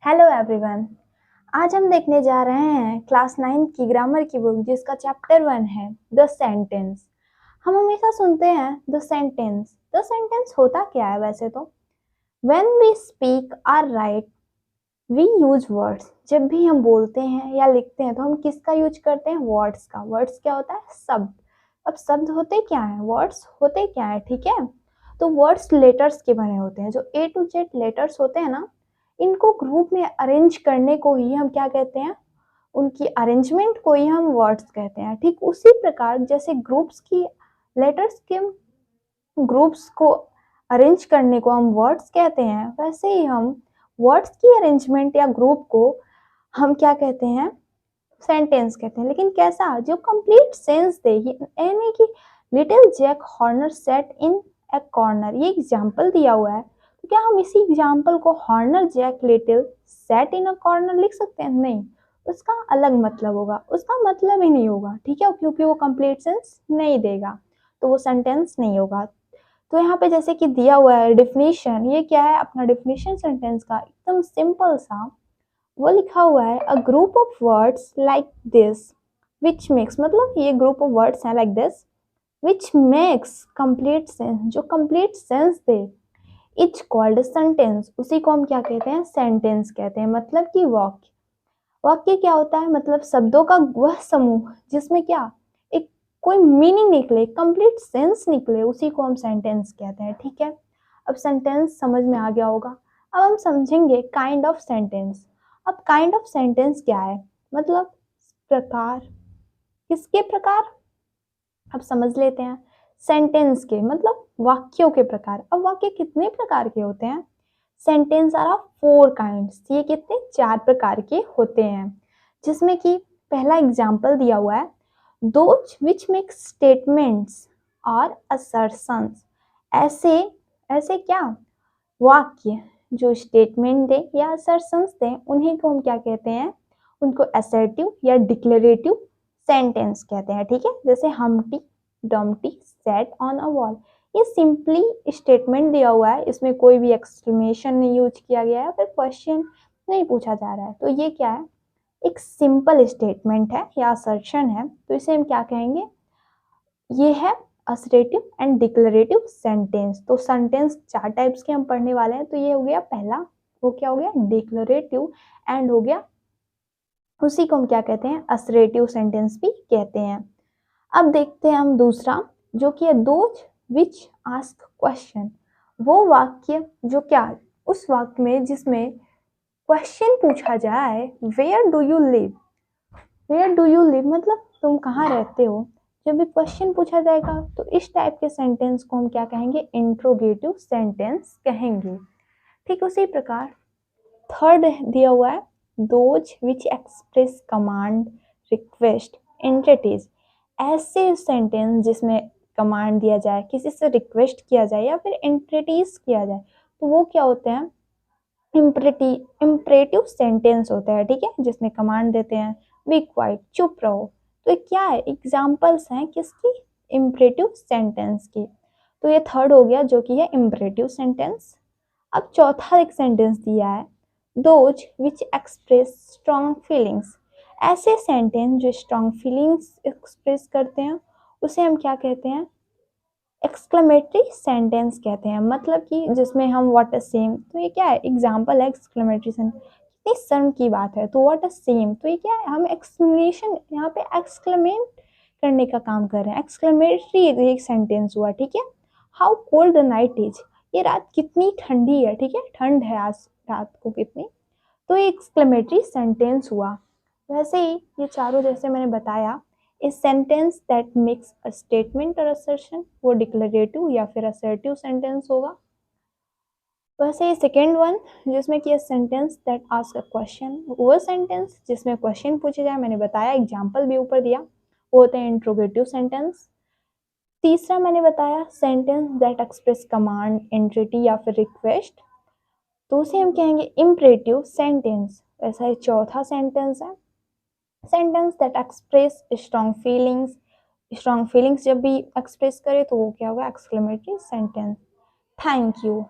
Hello everyone. आज हम देखने जा रहे हैं क्लास 9 की ग्रामर की बुक जिसका चैप्टर 1 है द सेंटेंस। हम हमेशा सुनते हैं द सेंटेंस होता क्या है वैसे तो? व्हेन वी स्पीक और राइट वी यूज वर्ड्स। जब भी हम बोलते हैं या लिखते हैं तो हम किसका यूज करते हैं? वर्ड्स का। वर्ड्स क्या होता है? शब्द। अब शब्द होते क्या है? वर्ड्स होते क्या है? ठीक है, तो वर्ड्स लेटर्स के बने होते हैं। जो ए टू जेड लेटर्स होते हैं ना, इनको ग्रुप में अरेंज करने को ही हम क्या कहते हैं? उनकी अरेंजमेंट को ही हम वर्ड्स कहते हैं। ठीक उसी प्रकार जैसे ग्रुप्स की लेटर्स के ग्रुप्स को अरेंज करने को हम वर्ड्स कहते हैं, वैसे ही हम वर्ड्स की अरेंजमेंट या ग्रुप को हम क्या कहते हैं? सेंटेंस कहते हैं। लेकिन कैसा? जो कंप्लीट सेंस दे, यानी कि little Jack Horner sat in a corner. ये एग्जाम्पल दिया हुआ है, तो क्या हम इसी एग्जाम्पल को Horner Jack little sat in a corner लिख सकते हैं? नहीं, उसका अलग मतलब होगा, उसका मतलब ही नहीं होगा। ठीक है, क्योंकि वो कंप्लीट सेंस नहीं देगा, तो वो सेंटेंस नहीं होगा। तो यहाँ पे जैसे कि दिया हुआ है डिफिनीशन, ये क्या है? अपना डिफिनीशन सेंटेंस का एकदम सिंपल सा वो लिखा हुआ है, a group of words like this which makes, मतलब ये ग्रुप ऑफ वर्ड्स है like this which makes complete sense, जो कंप्लीट सेंस दे, इज कॉल्ड सेंटेंस। उसी को हम क्या कहते हैं? सेंटेंस कहते हैं। मतलब कि वाक्य। वाक्य क्या होता है? मतलब शब्दों का वह समूह जिसमें क्या एक कोई मीनिंग निकले, कंप्लीट सेंस निकले, उसी को हम सेंटेंस कहते हैं। ठीक है, अब सेंटेंस समझ में आ गया होगा। अब हम समझेंगे काइंड ऑफ सेंटेंस। अब काइंड ऑफ सेंटेंस क्या है? मतलब प्रकार। किसके प्रकार? अब समझ लेते हैं। सेंटेंस के मतलब वाक्यों के प्रकार। अब वाक्य कितने प्रकार के होते हैं? Sentence are of 4 kinds. ये कितने? 4 प्रकार के होते हैं, जिसमें कि पहला एग्जाम्पल दिया हुआ है, दोज विच मेक स्टेटमेंट्स और असर्शंस। ऐसे ऐसे क्या वाक्य जो स्टेटमेंट दे या असर्शंस दे, उन्हीं को हम क्या कहते हैं? उनको असर्टिव या डिक्लेरेटिव सेंटेंस कहते हैं। ठीक है, जैसे हमटी Dumpty set on a wall. ये सिंपली स्टेटमेंट दिया हुआ है, इसमें कोई भी एक्सक्लेमेशन नहीं यूज किया गया है, फिर क्वेश्चन नहीं पूछा जा रहा है। तो ये क्या है? एक सिंपल स्टेटमेंट है या असर्शन है, तो इसे हम क्या कहेंगे? ये है असर्टिव एंड डिक्लेरेटिव सेंटेंस। तो सेंटेंस 4 टाइप्स के हम पढ़ने वाले हैं। तो ये हो गया पहला, वो क्या हो गया? डिक्लेरेटिव, एंड हो गया उसी को हम क्या कहते हैं? असर्टिव सेंटेंस भी कहते हैं। अब देखते हैं हम दूसरा, जो कि है दोज विच आस्क क्वेश्चन। वो वाक्य जो क्या, उस वाक्य में जिसमें क्वेश्चन पूछा जाए, where do you live. Where do you live मतलब तुम कहाँ रहते हो। जब भी क्वेश्चन पूछा जाएगा तो इस टाइप के सेंटेंस को हम क्या कहेंगे? इंट्रोगेटिव सेंटेंस कहेंगे। ठीक उसी प्रकार थर्ड दिया हुआ है, those which express command request entities. ऐसे सेंटेंस जिसमें कमांड दिया जाए, किसी से रिक्वेस्ट किया जाए या फिर एंटिटीज किया जाए, तो वो क्या होते हैं? इम्परेटिव सेंटेंस होता है। ठीक है, जिसमें कमांड देते हैं बी क्वाइट, चुप रहो। तो ये क्या है? एग्जाम्पल्स हैं किसकी? इम्परेटिव सेंटेंस की। तो ये थर्ड हो गया, जो कि है इम्परेटिव सेंटेंस। अब चौथा एक सेंटेंस दिया है, those which express strong feelings. ऐसे सेंटेंस जो स्ट्रॉन्ग फीलिंग्स एक्सप्रेस करते हैं, उसे हम क्या कहते हैं? एक्सक्लेमेटरी सेंटेंस कहते हैं। मतलब कि जिसमें हम व्हाट अ सेम, तो ये क्या है? एग्जाम्पल है एक्सक्लेमेटरी सेंटेंस। कितनी शर्म की बात है, तो व्हाट अ सेम, तो ये क्या है? हम एक्सप्लेनेशन यहाँ पे एक्सक्लेमेट करने का काम कर रहे हैं। एक्सक्लेमेटरी एक सेंटेंस हुआ। ठीक है, how cold the night is. ये रात कितनी ठंडी है। ठीक है, ठंड है आज रात को कितनी, तो ये एक्सक्लेमेटरी सेंटेंस हुआ। वैसे ही ये चारों जैसे मैंने बताया, a sentence that makes a statement और असर्शन, वो डिक्लेरेटिव या फिर असर्टिव सेंटेंस होगा। वैसे ही सेकेंड वन, जिसमें कि sentence that ask a question, वो सेंटेंस जिसमें क्वेश्चन पूछे जाए, मैंने बताया एग्जाम्पल भी ऊपर दिया, वो होते हैं इंट्रोगेटिव सेंटेंस। तीसरा मैंने बताया sentence that express command, entity या फिर रिक्वेस्ट, तो उसे हम कहेंगे इम्परेटिव सेंटेंस। ऐसा ही चौथा सेंटेंस है sentence that express strong feelings. Strong feelings जब भी एक्सप्रेस करे तो वो क्या होगा? Exclamatory sentence. Thank you.